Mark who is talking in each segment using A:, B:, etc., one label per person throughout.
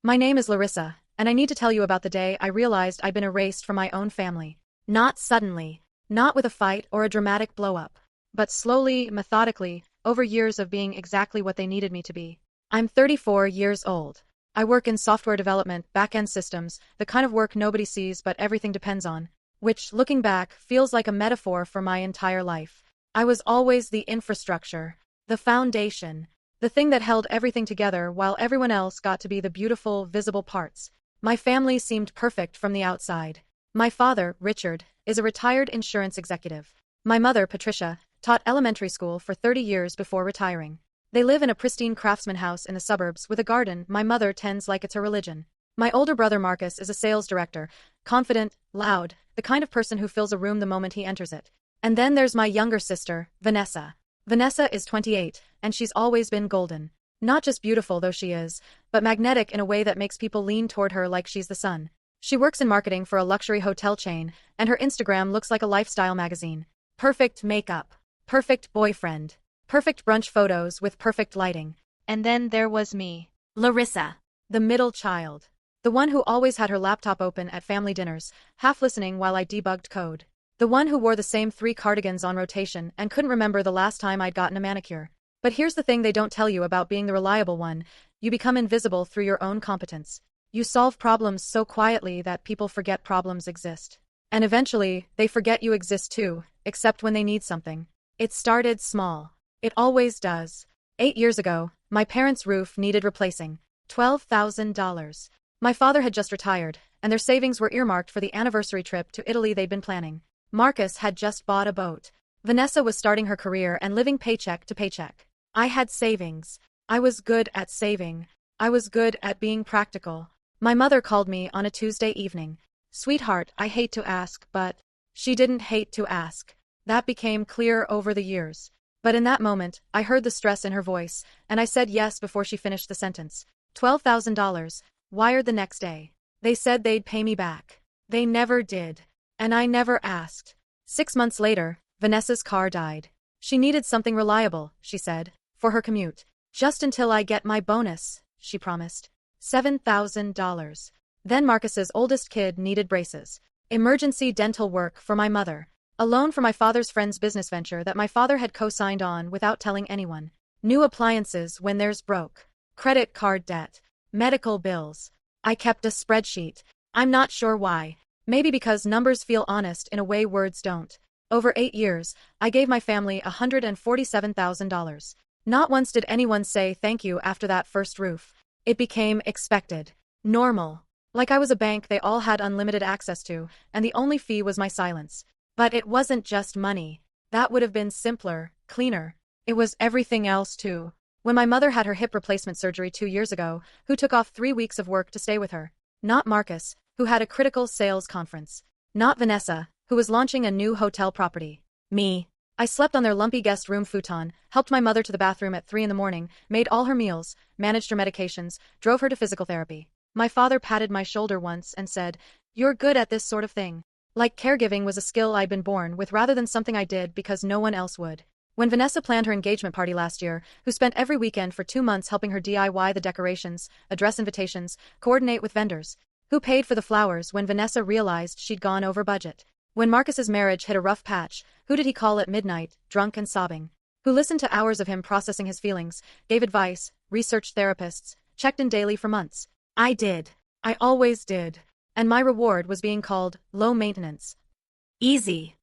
A: My name is Larissa, and I need to tell you about the day I realized I'd been erased from my own family. Not suddenly, not with a fight or a dramatic blow-up, but slowly, methodically, over years of being exactly what they needed me to be. I'm 34 years old. I work in software development, back-end systems, the kind of work nobody sees but everything depends on, which, looking back, feels like a metaphor for my entire life. I was always the infrastructure, the foundation, the thing that held everything together while everyone else got to be the beautiful, visible parts. My family seemed perfect from the outside. My father, Richard, is a retired insurance executive. My mother, Patricia, taught elementary school for 30 years before retiring. They live in a pristine craftsman house in the suburbs with a garden my mother tends like it's her religion. My older brother Marcus is a sales director, confident, loud, the kind of person who fills a room the moment he enters it. And then there's my younger sister, Vanessa. Vanessa is 28, and she's always been golden. Not just beautiful though she is, but magnetic in a way that makes people lean toward her like she's the sun. She works in marketing for a luxury hotel chain, and her Instagram looks like a lifestyle magazine. Perfect makeup. Perfect boyfriend. Perfect brunch photos with perfect lighting. And then there was me. Larissa. The middle child. The one who always had her laptop open at family dinners, half listening while I debugged code. The one who wore the same 3 cardigans on rotation and couldn't remember the last time I'd gotten a manicure. But here's the thing they don't tell you about being the reliable one: you become invisible through your own competence. You solve problems so quietly that people forget problems exist. And eventually, they forget you exist too, except when they need something. It started small. It always does. 8 years ago, my parents' roof needed replacing. $12,000. My father had just retired, and their savings were earmarked for the anniversary trip to Italy they'd been planning. Marcus had just bought a boat. Vanessa was starting her career and living paycheck to paycheck. I had savings. I was good at saving. I was good at being practical. My mother called me on a Tuesday evening. "Sweetheart, I hate to ask, but..." She didn't hate to ask. That became clear over the years. But in that moment, I heard the stress in her voice, and I said yes before she finished the sentence. $12,000, wired the next day. They said they'd pay me back. They never did. And I never asked. 6 months later, Vanessa's car died. She needed something reliable, she said, for her commute. "Just until I get my bonus," she promised. $7,000. Then Marcus's oldest kid needed braces. Emergency dental work for my mother. A loan for my father's friend's business venture that my father had co-signed on without telling anyone. New appliances when theirs broke. Credit card debt. Medical bills. I kept a spreadsheet. I'm not sure why. Maybe because numbers feel honest in a way words don't. Over 8 years, I gave my family $147,000. Not once did anyone say thank you after that first roof. It became expected. Normal. Like I was a bank they all had unlimited access to, and the only fee was my silence. But it wasn't just money. That would have been simpler, cleaner. It was everything else too. When my mother had her hip replacement surgery 2 years ago, who took off 3 weeks of work to stay with her? Not Marcus, who had a critical sales conference. Not Vanessa, who was launching a new hotel property. Me. I slept on their lumpy guest room futon, helped my mother to the bathroom at 3 in the morning, made all her meals, managed her medications, drove her to physical therapy. My father patted my shoulder once and said, "You're good at this sort of thing." Like caregiving was a skill I'd been born with rather than something I did because no one else would. When Vanessa planned her engagement party last year, who spent every weekend for 2 months helping her DIY the decorations, address invitations, coordinate with vendors? Who paid for the flowers when Vanessa realized she'd gone over budget? When Marcus's marriage hit a rough patch, who did he call at midnight, drunk and sobbing? Who listened to hours of him processing his feelings, gave advice, researched therapists, checked in daily for months? I did. I always did. And my reward was being called low maintenance. Easy.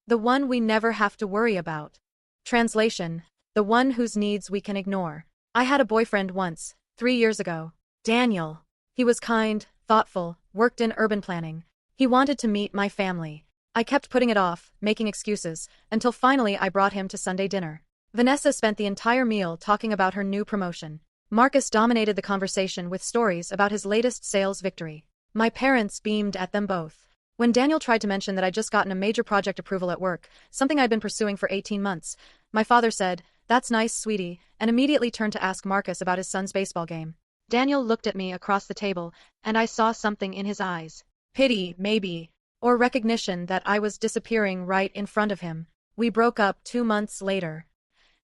A: The one we never have to worry about. Translation: the one whose needs we can ignore. I had a boyfriend once, 3 years ago. Daniel. He was kind, thoughtful, worked in urban planning. He wanted to meet my family. I kept putting it off, making excuses, until finally I brought him to Sunday dinner. Vanessa spent the entire meal talking about her new promotion. Marcus dominated the conversation with stories about his latest sales victory. My parents beamed at them both. When Daniel tried to mention that I'd just gotten a major project approval at work, something I'd been pursuing for 18 months, my father said, "That's nice, sweetie," and immediately turned to ask Marcus about his son's baseball game. Daniel looked at me across the table, and I saw something in his eyes. Pity, maybe. Or recognition that I was disappearing right in front of him. We broke up 2 months later.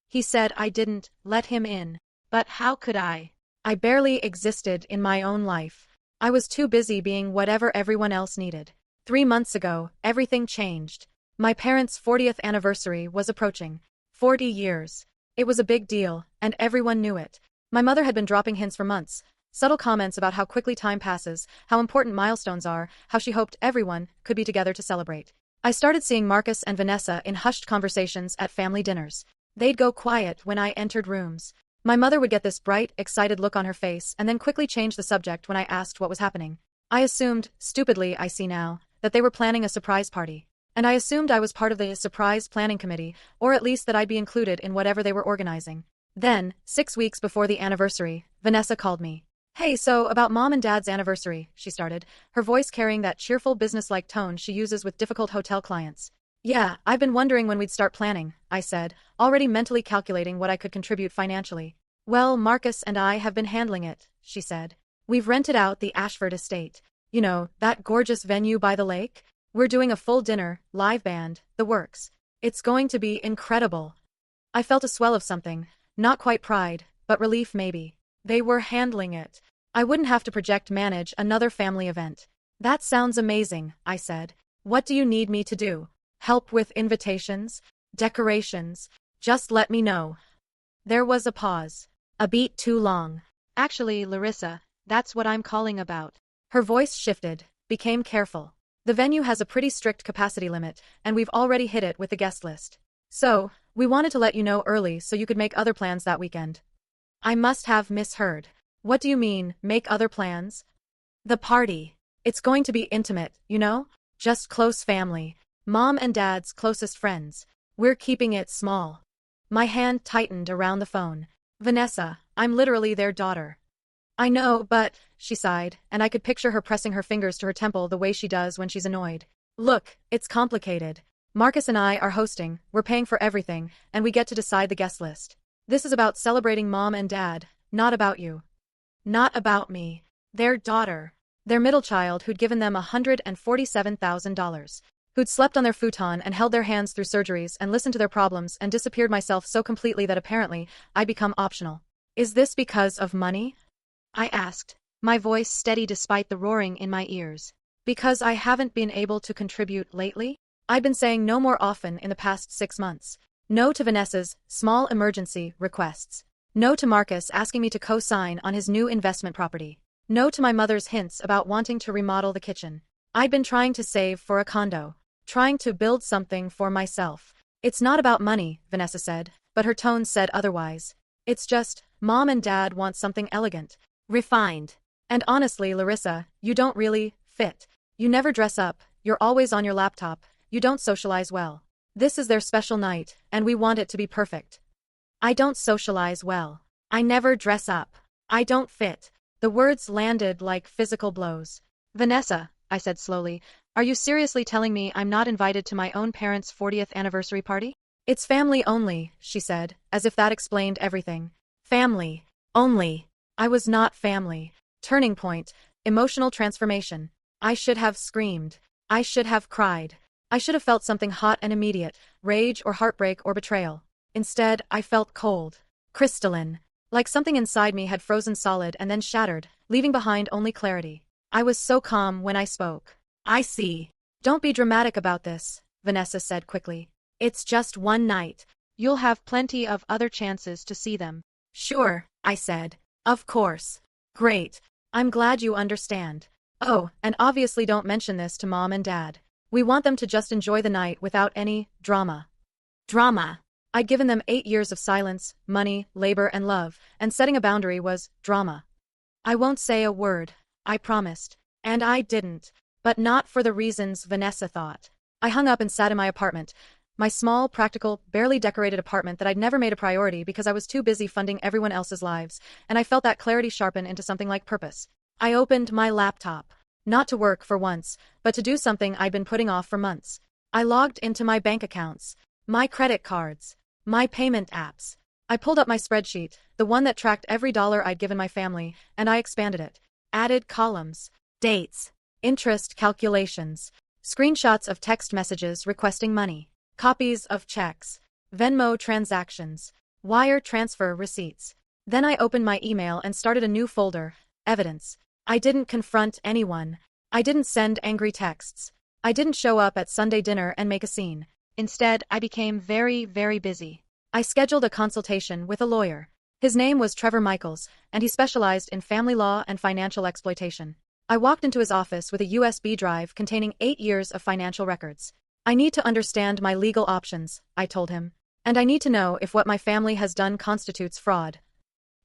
A: He said I didn't let him in. But how could I? I barely existed in my own life. I was too busy being whatever everyone else needed. 3 months ago, everything changed. My parents' 40th anniversary was approaching. 40 years. It was a big deal, and everyone knew it. My mother had been dropping hints for months, subtle comments about how quickly time passes, how important milestones are, how she hoped everyone could be together to celebrate. I started seeing Marcus and Vanessa in hushed conversations at family dinners. They'd go quiet when I entered rooms. My mother would get this bright, excited look on her face and then quickly change the subject when I asked what was happening. I assumed, stupidly I see now, that they were planning a surprise party. And I assumed I was part of the surprise planning committee, or at least that I'd be included in whatever they were organizing. Then, 6 weeks before the anniversary, Vanessa called me. "Hey, so about Mom and Dad's anniversary," she started, her voice carrying that cheerful business-like tone she uses with difficult hotel clients. "Yeah, I've been wondering when we'd start planning," I said, already mentally calculating what I could contribute financially. "Well, Marcus and I have been handling it," she said. "We've rented out the Ashford estate. You know, that gorgeous venue by the lake? We're doing a full dinner, live band, the works. It's going to be incredible." I felt a swell of something, not quite pride, but relief maybe. They were handling it. I wouldn't have to manage another family event. "That sounds amazing," I said. "What do you need me to do? Help with invitations? Decorations? Just let me know." There was a pause. A beat too long. "Actually, Larissa, that's what I'm calling about." Her voice shifted, became careful. "The venue has a pretty strict capacity limit, and we've already hit it with the guest list. So, we wanted to let you know early so you could make other plans that weekend." I must have misheard. "What do you mean, make other plans?" "The party. It's going to be intimate, you know? Just close family. Mom and Dad's closest friends. We're keeping it small." My hand tightened around the phone. "Vanessa, I'm literally their daughter." "I know, but," she sighed, and I could picture her pressing her fingers to her temple the way she does when she's annoyed. "Look, it's complicated. Marcus and I are hosting, we're paying for everything, and we get to decide the guest list. This is about celebrating Mom and Dad, not about you." "Not about me. Their daughter. Their middle child who'd given them $147,000. Who'd slept on their futon and held their hands through surgeries and listened to their problems and disappeared myself so completely that apparently I'd become optional." "Is this because of money?" I asked, my voice steady despite the roaring in my ears. "Because I haven't been able to contribute lately?" I'd been saying no more often in the past 6 months. No to Vanessa's small emergency requests. No to Marcus asking me to co-sign on his new investment property. No to my mother's hints about wanting to remodel the kitchen. I'd been trying to save for a condo. Trying to build something for myself. "It's not about money," Vanessa said, but her tone said otherwise. "It's just, Mom and Dad want something elegant. Refined. And honestly, Larissa, you don't really fit. You never dress up, you're always on your laptop, you don't socialize well. This is their special night, and we want it to be perfect." "I don't socialize well. I never dress up. I don't fit." The words landed like physical blows. "Vanessa," I said slowly, "are you seriously telling me I'm not invited to my own parents' 40th anniversary party?" "It's family only," she said, as if that explained everything. Family. Only. I was not family. Turning point. Emotional transformation. I should have screamed. I should have cried. I should have felt something hot and immediate, rage or heartbreak or betrayal. Instead, I felt cold. Crystalline. Like something inside me had frozen solid and then shattered, leaving behind only clarity. I was so calm when I spoke. "I see. Don't be dramatic about this," Vanessa said quickly. "It's just one night. You'll have plenty of other chances to see them." "Sure," I said. "Of course. Great. I'm glad you understand. Oh, and obviously don't mention this to Mom and Dad. We want them to just enjoy the night without any drama." Drama. I'd given them 8 years of silence, money, labor, and love, and setting a boundary was drama. "I won't say a word," I promised. And I didn't. But not for the reasons Vanessa thought. I hung up and sat in my apartment. My small, practical, barely decorated apartment that I'd never made a priority because I was too busy funding everyone else's lives, and I felt that clarity sharpen into something like purpose. I opened my laptop. Not to work for once, but to do something I'd been putting off for months. I logged into my bank accounts, my credit cards, my payment apps. I pulled up my spreadsheet, the one that tracked every dollar I'd given my family, and I expanded it. Added columns, dates, interest calculations, screenshots of text messages requesting money, copies of checks, Venmo transactions, wire transfer receipts. Then I opened my email and started a new folder. Evidence. I didn't confront anyone. I didn't send angry texts. I didn't show up at Sunday dinner and make a scene. Instead, I became very, very busy. I scheduled a consultation with a lawyer. His name was Trevor Michaels, and he specialized in family law and financial exploitation. I walked into his office with a USB drive containing 8 years of financial records. I need to understand my legal options, I told him. And I need to know if what my family has done constitutes fraud.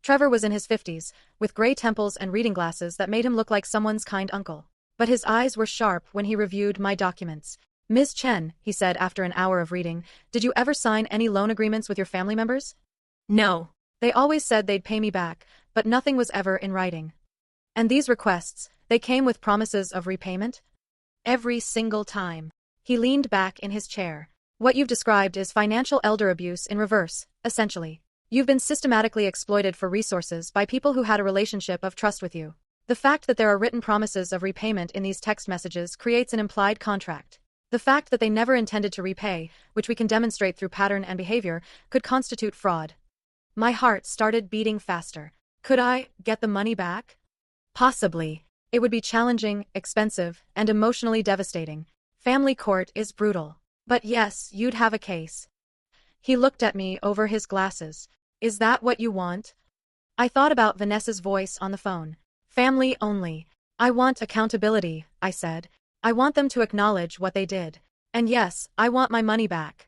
A: Trevor was in his 50s, with gray temples and reading glasses that made him look like someone's kind uncle. But his eyes were sharp when he reviewed my documents. Ms. Chen, he said after an hour of reading, did you ever sign any loan agreements with your family members? No. They always said they'd pay me back, but nothing was ever in writing. And these requests, they came with promises of repayment? Every single time. He leaned back in his chair. What you've described is financial elder abuse in reverse, essentially. You've been systematically exploited for resources by people who had a relationship of trust with you. The fact that there are written promises of repayment in these text messages creates an implied contract. The fact that they never intended to repay, which we can demonstrate through pattern and behavior, could constitute fraud. My heart started beating faster. Could I get the money back? Possibly. It would be challenging, expensive, and emotionally devastating. Family court is brutal. But yes, you'd have a case. He looked at me over his glasses. Is that what you want? I thought about Vanessa's voice on the phone. Family only. I want accountability, I said. I want them to acknowledge what they did. And yes, I want my money back.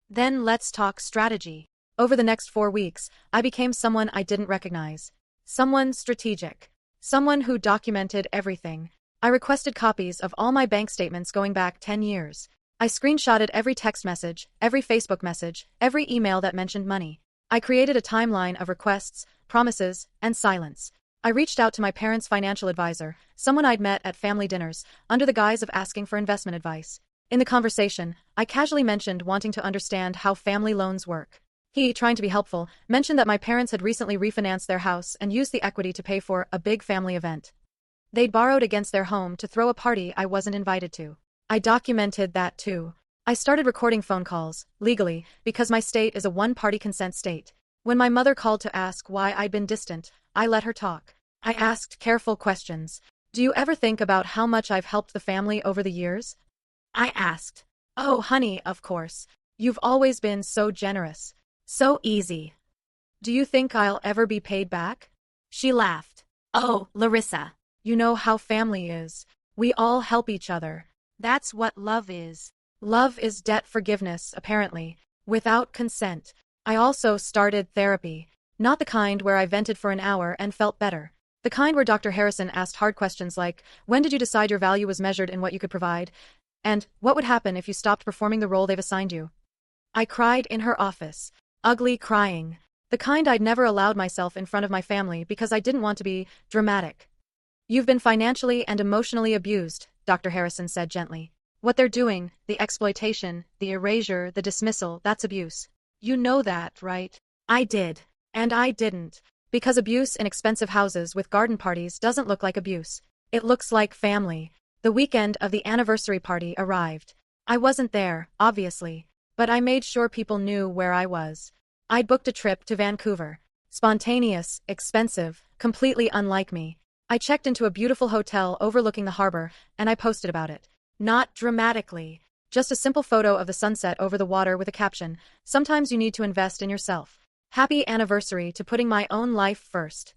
A: Then let's talk strategy. Over the next 4 weeks, I became someone I didn't recognize. Someone strategic. Someone who documented everything. I requested copies of all my bank statements going back 10 years. I screenshotted every text message, every Facebook message, every email that mentioned money. I created a timeline of requests, promises, and silence. I reached out to my parents' financial advisor, someone I'd met at family dinners, under the guise of asking for investment advice. In the conversation, I casually mentioned wanting to understand how family loans work. He, trying to be helpful, mentioned that my parents had recently refinanced their house and used the equity to pay for a big family event. They'd borrowed against their home to throw a party I wasn't invited to. I documented that too. I started recording phone calls, legally, because my state is a one-party consent state. When my mother called to ask why I'd been distant, I let her talk. I asked careful questions. Do you ever think about how much I've helped the family over the years? I asked. Oh, honey, of course. You've always been so generous. So easy. Do you think I'll ever be paid back? She laughed. Oh, Larissa. You know how family is. We all help each other. That's what love is. Love is debt forgiveness, apparently, without consent. I also started therapy. Not the kind where I vented for an hour and felt better. The kind where Dr. Harrison asked hard questions like, when did you decide your value was measured in what you could provide? And what would happen if you stopped performing the role they've assigned you? I cried in her office. Ugly crying. The kind I'd never allowed myself in front of my family because I didn't want to be dramatic. You've been financially and emotionally abused, Dr. Harrison said gently. What they're doing, the exploitation, the erasure, the dismissal, that's abuse. You know that, right? I did. And I didn't. Because abuse in expensive houses with garden parties doesn't look like abuse. It looks like family. The weekend of the anniversary party arrived. I wasn't there, obviously. But I made sure people knew where I was. I'd booked a trip to Vancouver. Spontaneous, expensive, completely unlike me. I checked into a beautiful hotel overlooking the harbor, and I posted about it. Not dramatically. Just a simple photo of the sunset over the water with a caption, sometimes you need to invest in yourself. Happy anniversary to putting my own life first.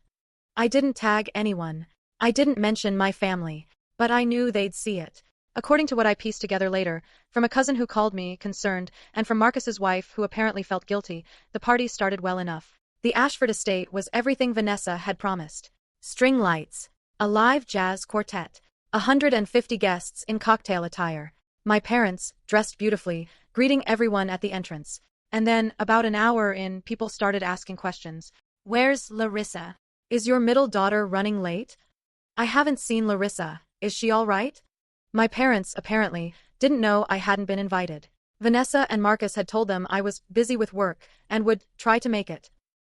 A: I didn't tag anyone. I didn't mention my family. But I knew they'd see it. According to what I pieced together later, from a cousin who called me, concerned, and from Marcus's wife who apparently felt guilty, the party started well enough. The Ashford estate was everything Vanessa had promised. String lights. A live jazz quartet. 150 guests in cocktail attire. My parents, dressed beautifully, greeting everyone at the entrance. And then, about an hour in, people started asking questions. Where's Larissa? Is your middle daughter running late? I haven't seen Larissa. Is she all right? My parents, apparently, didn't know I hadn't been invited. Vanessa and Marcus had told them I was busy with work and would try to make it.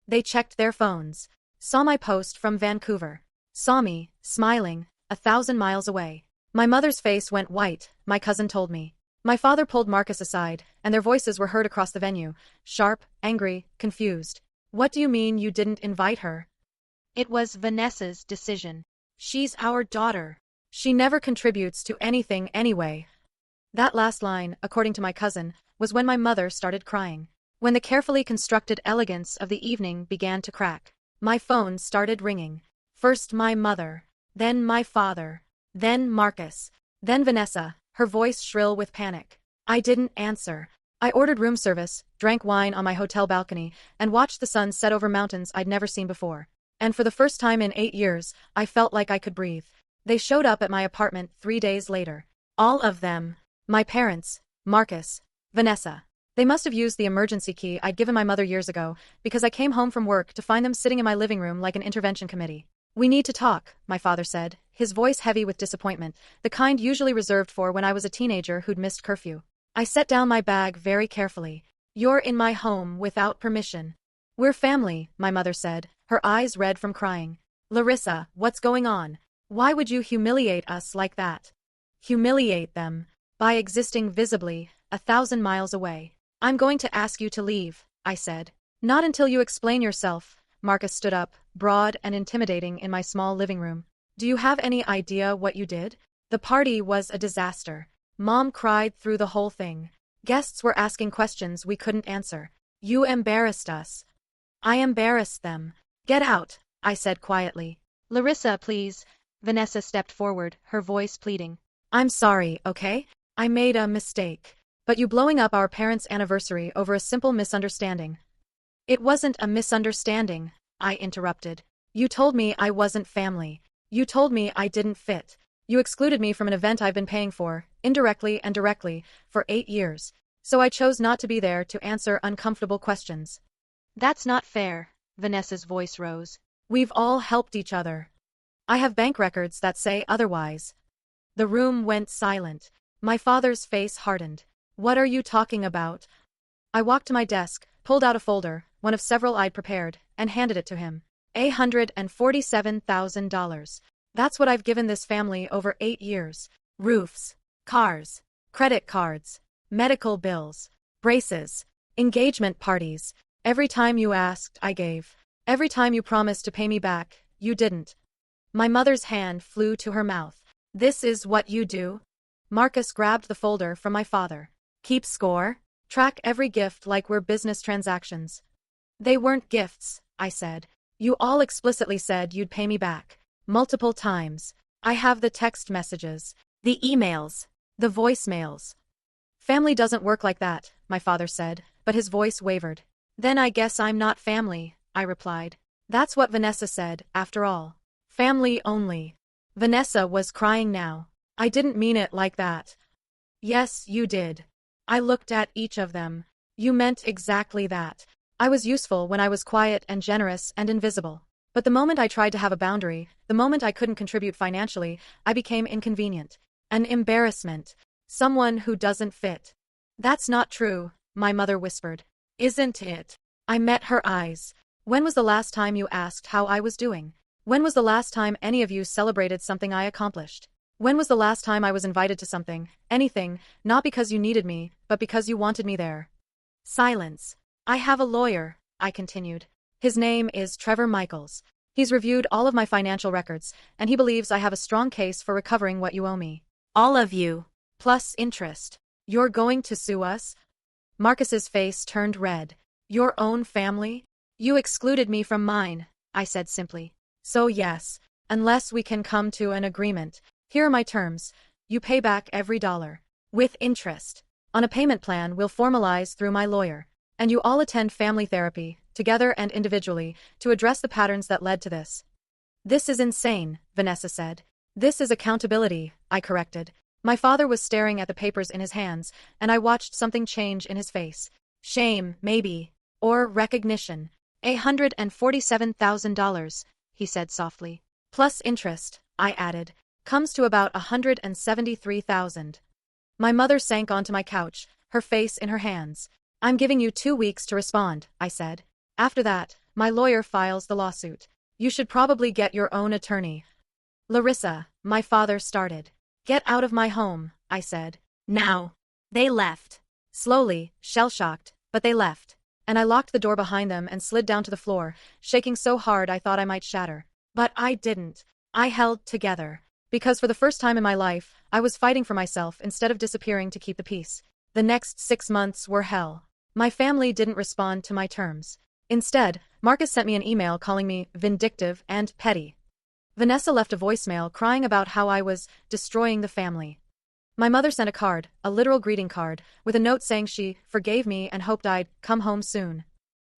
A: They checked their phones. Saw my post from Vancouver. Saw me, smiling, 1,000 miles away. My mother's face went white, my cousin told me. My father pulled Marcus aside, and their voices were heard across the venue, sharp, angry, confused. What do you mean you didn't invite her? It was Vanessa's decision. She's our daughter. She never contributes to anything anyway. That last line, according to my cousin, was when my mother started crying. When the carefully constructed elegance of the evening began to crack. My phone started ringing. First my mother, then my father, then Marcus, then Vanessa, her voice shrill with panic. I didn't answer. I ordered room service, drank wine on my hotel balcony, and watched the sun set over mountains I'd never seen before. And for the first time in 8 years, I felt like I could breathe. They showed up at my apartment 3 days later. All of them. My parents, Marcus, Vanessa. They must have used the emergency key I'd given my mother years ago, because I came home from work to find them sitting in my living room like an intervention committee. We need to talk, my father said, his voice heavy with disappointment, the kind usually reserved for when I was a teenager who'd missed curfew. I set down my bag very carefully. You're in my home without permission. We're family, my mother said, her eyes red from crying. Larissa, what's going on? Why would you humiliate us like that? Humiliate them. By existing visibly, 1,000 miles away. I'm going to ask you to leave, I said. Not until you explain yourself. Marcus stood up, broad and intimidating in my small living room. Do you have any idea what you did? The party was a disaster. Mom cried through the whole thing. Guests were asking questions we couldn't answer. You embarrassed us. I embarrassed them. Get out, I said quietly. Larissa, please. Vanessa stepped forward, her voice pleading. I'm sorry, okay? I made a mistake. But you blowing up our parents' anniversary over a simple misunderstanding. It wasn't a misunderstanding, I interrupted. You told me I wasn't family. You told me I didn't fit. You excluded me from an event I've been paying for, indirectly and directly, for 8 years. So I chose not to be there to answer uncomfortable questions. That's not fair, Vanessa's voice rose. We've all helped each other. I have bank records that say otherwise. The room went silent. My father's face hardened. What are you talking about? I walked to my desk, pulled out a folder, one of several I'd prepared, and handed it to him. $147,000. That's what I've given this family over 8 years. Roofs, cars, credit cards, medical bills, braces, engagement parties. Every time you asked, I gave. Every time you promised to pay me back, you didn't. My mother's hand flew to her mouth. This is what you do? Marcus grabbed the folder from my father. Keep score? Track every gift like we're business transactions. They weren't gifts, I said. You all explicitly said you'd pay me back. Multiple times. I have the text messages, the emails, the voicemails. Family doesn't work like that, my father said, but his voice wavered. Then I guess I'm not family, I replied. That's what Vanessa said, after all. Family only. Vanessa was crying now. I didn't mean it like that. Yes, you did. I looked at each of them. You meant exactly that. I was useful when I was quiet and generous and invisible. But the moment I tried to have a boundary, the moment I couldn't contribute financially, I became inconvenient. An embarrassment. Someone who doesn't fit. That's not true, my mother whispered. Isn't it? I met her eyes. When was the last time you asked how I was doing? When was the last time any of you celebrated something I accomplished? When was the last time I was invited to something, anything, not because you needed me, but because you wanted me there? Silence. I have a lawyer, I continued. His name is Trevor Michaels. He's reviewed all of my financial records, and he believes I have a strong case for recovering what you owe me. All of you. Plus interest. You're going to sue us? Marcus's face turned red. Your own family? You excluded me from mine, I said simply. So yes, unless we can come to an agreement. Here are my terms. You pay back every dollar. With interest. On a payment plan we'll formalize through my lawyer. And you all attend family therapy, together and individually, to address the patterns that led to this. This is insane, Vanessa said. This is accountability, I corrected. My father was staring at the papers in his hands, and I watched something change in his face. Shame, maybe. Or recognition. $147,000, he said softly. Plus interest, I added. Comes to about $173,000. My mother sank onto my couch, her face in her hands. I'm giving you 2 weeks to respond, I said. After that, my lawyer files the lawsuit. You should probably get your own attorney. Larissa, my father started. Get out of my home, I said. Now. They left. Slowly, shell-shocked, but they left. and I locked the door behind them and slid down to the floor, shaking so hard I thought I might shatter. But I didn't. I held together. Because for the first time in my life, I was fighting for myself instead of disappearing to keep the peace. The next 6 months were hell. My family didn't respond to my terms. Instead, Marcus sent me an email calling me vindictive and petty. Vanessa left a voicemail crying about how I was destroying the family. My mother sent a card, a literal greeting card, with a note saying she forgave me and hoped I'd come home soon.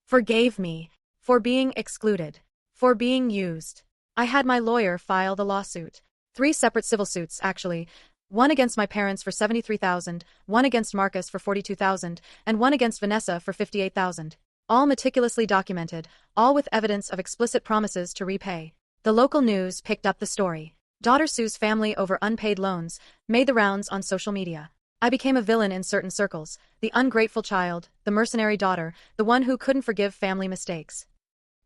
A: Forgave me. For being excluded. For being used. I had my lawyer file the lawsuit. 3 separate civil suits, actually. One against my parents for $73,000, one against Marcus for $42,000, and one against Vanessa for $58,000. All meticulously documented, all with evidence of explicit promises to repay. The local news picked up the story. Daughter sues family over unpaid loans, made the rounds on social media. I became a villain in certain circles, the ungrateful child, the mercenary daughter, the one who couldn't forgive family mistakes.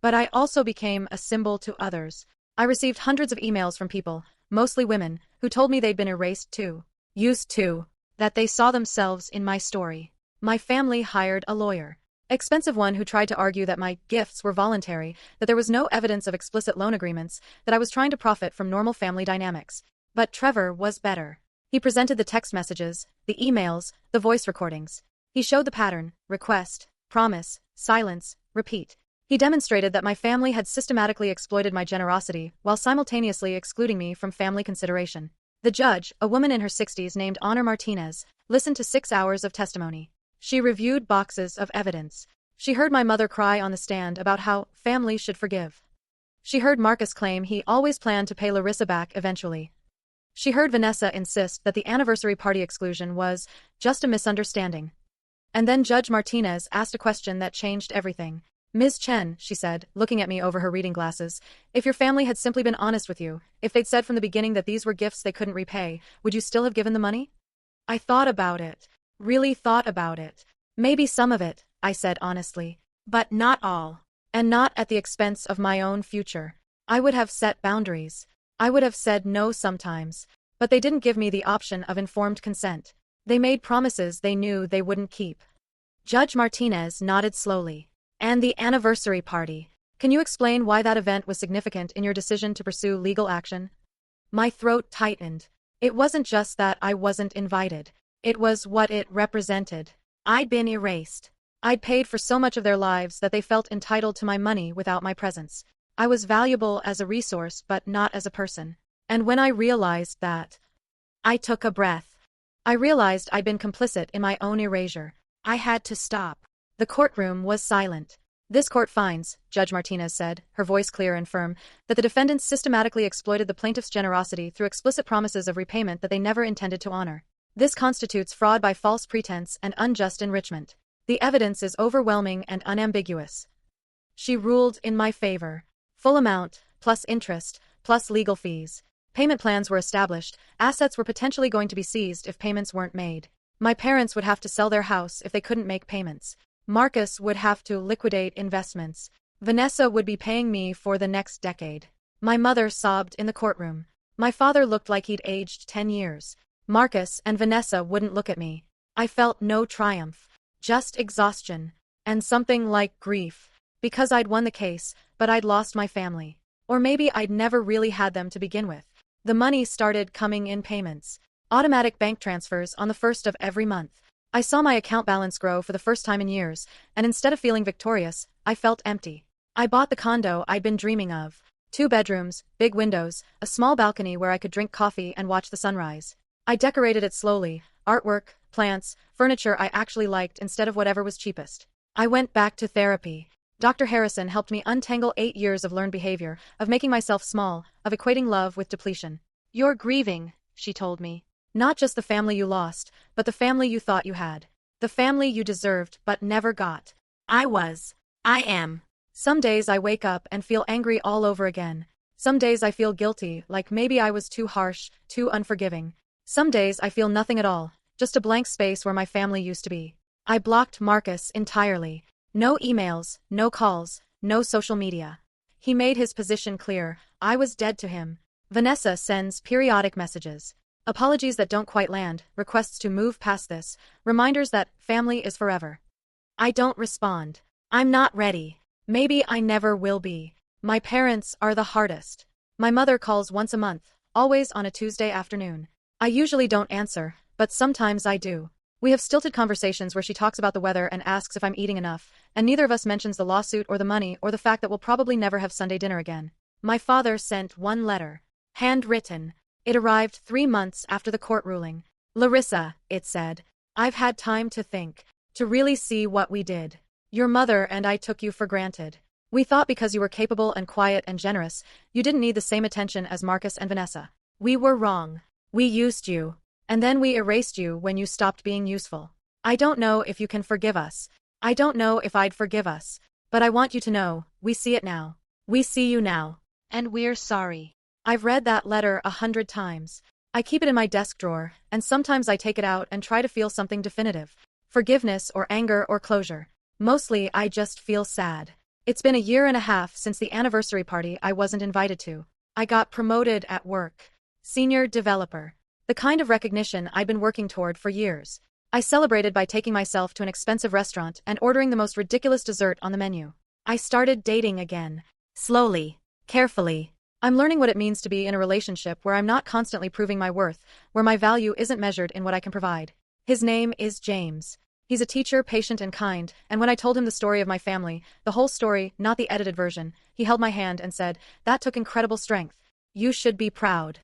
A: But I also became a symbol to others. I received hundreds of emails from people, mostly women, who told me they'd been erased too. Used too. That they saw themselves in my story. My family hired a lawyer. Expensive one who tried to argue that my gifts were voluntary, that there was no evidence of explicit loan agreements, that I was trying to profit from normal family dynamics. But Trevor was better. He presented the text messages, the emails, the voice recordings. He showed the pattern: request, promise, silence, repeat. He demonstrated that my family had systematically exploited my generosity while simultaneously excluding me from family consideration. The judge, a woman in her 60s named Honor Martinez, listened to 6 hours of testimony. She reviewed boxes of evidence. She heard my mother cry on the stand about how family should forgive. She heard Marcus claim he always planned to pay Larissa back eventually. She heard Vanessa insist that the anniversary party exclusion was just a misunderstanding. And then Judge Martinez asked a question that changed everything. "Ms. Chen," she said, looking at me over her reading glasses, "if your family had simply been honest with you, if they'd said from the beginning that these were gifts they couldn't repay, would you still have given the money?" I thought about it. Really thought about it. "Maybe some of it," I said honestly. "But not all. And not at the expense of my own future. I would have set boundaries. I would have said no sometimes. But they didn't give me the option of informed consent. They made promises they knew they wouldn't keep." Judge Martinez nodded slowly. "And the anniversary party. Can you explain why that event was significant in your decision to pursue legal action?" My throat tightened. It wasn't just that I wasn't invited. It was what it represented. I'd been erased. I'd paid for so much of their lives that they felt entitled to my money without my presence. I was valuable as a resource but not as a person. And when I realized that, I took a breath. I realized I'd been complicit in my own erasure. I had to stop. The courtroom was silent. "This court finds," Judge Martinez said, her voice clear and firm, "that the defendants systematically exploited the plaintiff's generosity through explicit promises of repayment that they never intended to honor. This constitutes fraud by false pretense and unjust enrichment. The evidence is overwhelming and unambiguous." She ruled in my favor. Full amount, plus interest, plus legal fees. Payment plans were established. Assets were potentially going to be seized if payments weren't made. My parents would have to sell their house if they couldn't make payments. Marcus would have to liquidate investments. Vanessa would be paying me for the next decade. My mother sobbed in the courtroom. My father looked like he'd aged 10 years. Marcus and Vanessa wouldn't look at me. I felt no triumph. Just exhaustion. And something like grief. Because I'd won the case, but I'd lost my family. Or maybe I'd never really had them to begin with. The money started coming in payments. Automatic bank transfers on the 1st of every month. I saw my account balance grow for the first time in years, and instead of feeling victorious, I felt empty. I bought the condo I'd been dreaming of. 2 bedrooms, big windows, a small balcony where I could drink coffee and watch the sunrise. I decorated it slowly, artwork, plants, furniture I actually liked instead of whatever was cheapest. I went back to therapy. Dr. Harrison helped me untangle 8 years of learned behavior, of making myself small, of equating love with depletion. "You're grieving," she told me. "Not just the family you lost, but the family you thought you had. The family you deserved but never got." I am. Some days I wake up and feel angry all over again. Some days I feel guilty, like maybe I was too harsh, too unforgiving. Some days I feel nothing at all, just a blank space where my family used to be. I blocked Marcus entirely. No emails, no calls, no social media. He made his position clear. I was dead to him. Vanessa sends periodic messages. Apologies that don't quite land, requests to move past this, reminders that family is forever. I don't respond. I'm not ready. Maybe I never will be. My parents are the hardest. My mother calls once a month, always on a Tuesday afternoon. I usually don't answer, but sometimes I do. We have stilted conversations where she talks about the weather and asks if I'm eating enough, and neither of us mentions the lawsuit or the money or the fact that we'll probably never have Sunday dinner again. My father sent one letter. Handwritten. It arrived 3 months after the court ruling. Larissa, it said, I've had time to think, to really see what we did. Your mother and I took you for granted. We thought because you were capable and quiet and generous, you didn't need the same attention as Marcus and Vanessa. We were wrong. We used you. And then we erased you when you stopped being useful. I don't know if you can forgive us. I don't know if I'd forgive us. But I want you to know, we see it now. We see you now. And we're sorry. I've read that letter 100 times. I keep it in my desk drawer, and sometimes I take it out and try to feel something definitive. Forgiveness or anger or closure. Mostly I just feel sad. It's been a year and a half since the anniversary party I wasn't invited to. I got promoted at work. Senior developer. The kind of recognition I'd been working toward for years. I celebrated by taking myself to an expensive restaurant and ordering the most ridiculous dessert on the menu. I started dating again. Slowly. Carefully. I'm learning what it means to be in a relationship where I'm not constantly proving my worth, where my value isn't measured in what I can provide. His name is James. He's a teacher, patient and kind, and when I told him the story of my family, the whole story, not the edited version, he held my hand and said, "That took incredible strength. You should be proud."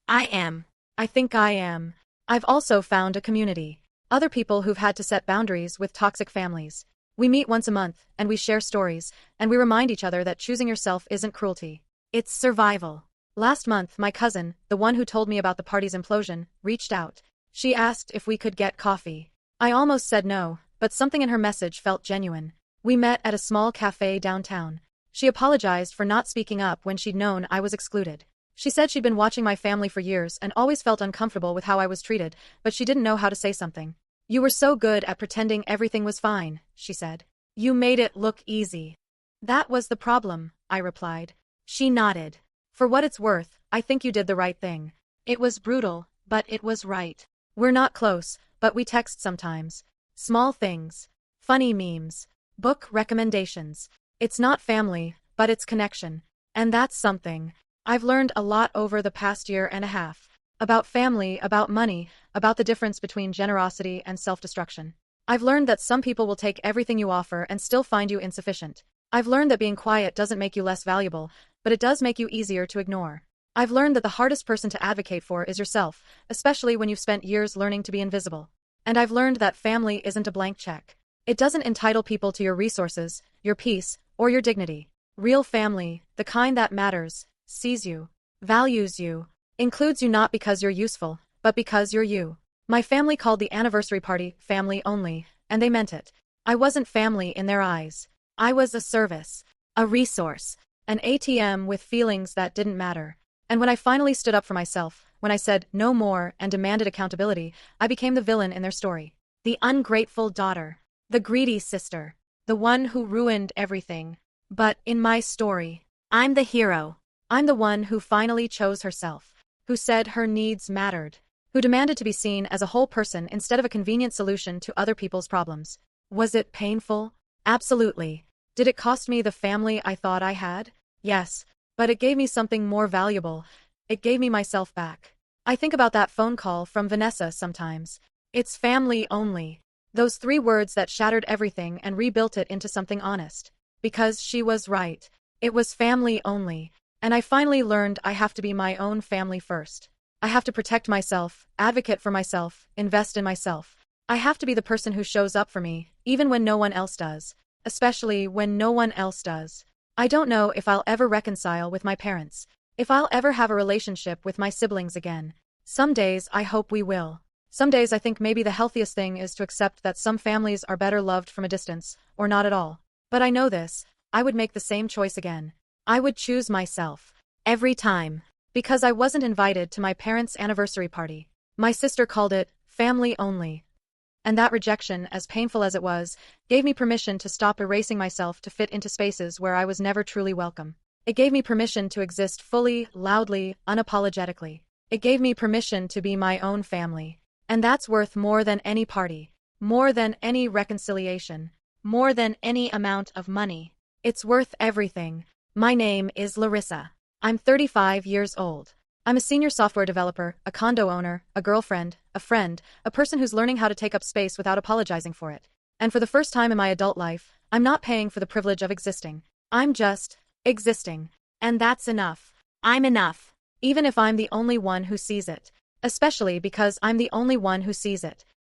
A: I am. I think I am. I've also found a community. Other people who've had to set boundaries with toxic families. We meet once a month, and we share stories, and we remind each other that choosing yourself isn't cruelty. It's survival. Last month, my cousin, the one who told me about the party's implosion, reached out. She asked if we could get coffee. I almost said no, but something in her message felt genuine. We met at a small cafe downtown. She apologized for not speaking up when she'd known I was excluded. She said she'd been watching my family for years and always felt uncomfortable with how I was treated, but she didn't know how to say something. "You were so good at pretending everything was fine," she said. "You made it look easy." "That was the problem," I replied. She nodded. "For what it's worth, I think you did the right thing. It was brutal, but it was right. We're not close, but we text sometimes. Small things. Funny memes. Book recommendations. It's not family, but it's connection. And that's something. I've learned a lot over the past year and a half. About family, about money, about the difference between generosity and self-destruction. I've learned that some people will take everything you offer and still find you insufficient. I've learned that being quiet doesn't make you less valuable, but it does make you easier to ignore. I've learned that the hardest person to advocate for is yourself, especially when you've spent years learning to be invisible. And I've learned that family isn't a blank check. It doesn't entitle people to your resources, your peace, or your dignity. Real family, the kind that matters, sees you, values you, includes you not because you're useful, but because you're you. My family called the anniversary party family only, and they meant it. I wasn't family in their eyes. I was a service, a resource, an ATM with feelings that didn't matter. And when I finally stood up for myself, when I said no more and demanded accountability, I became the villain in their story. The ungrateful daughter. The greedy sister. The one who ruined everything. But in my story, I'm the hero. I'm the one who finally chose herself. Who said her needs mattered. Who demanded to be seen as a whole person instead of a convenient solution to other people's problems. Was it painful? Absolutely. Did it cost me the family I thought I had? Yes. But it gave me something more valuable. It gave me myself back. I think about that phone call from Vanessa sometimes. It's family only. Those 3 words that shattered everything and rebuilt it into something honest. Because she was right. It was family only. And I finally learned I have to be my own family first. I have to protect myself, advocate for myself, invest in myself. I have to be the person who shows up for me, even when no one else does. Especially when no one else does. I don't know if I'll ever reconcile with my parents. If I'll ever have a relationship with my siblings again. Some days I hope we will. Some days I think maybe the healthiest thing is to accept that some families are better loved from a distance, or not at all. But I know this. I would make the same choice again. I would choose myself. Every time. Because I wasn't invited to my parents' anniversary party. My sister called it family only. And that rejection, as painful as it was, gave me permission to stop erasing myself to fit into spaces where I was never truly welcome. It gave me permission to exist fully, loudly, unapologetically. It gave me permission to be my own family. And that's worth more than any party. More than any reconciliation. More than any amount of money. It's worth everything. My name is Larissa. I'm 35 years old. I'm a senior software developer, a condo owner, a girlfriend, a friend, a person who's learning how to take up space without apologizing for it. And for the first time in my adult life, I'm not paying for the privilege of existing. I'm just existing. And that's enough. I'm enough. Even if I'm the only one who sees it. Especially because I'm the only one who sees it.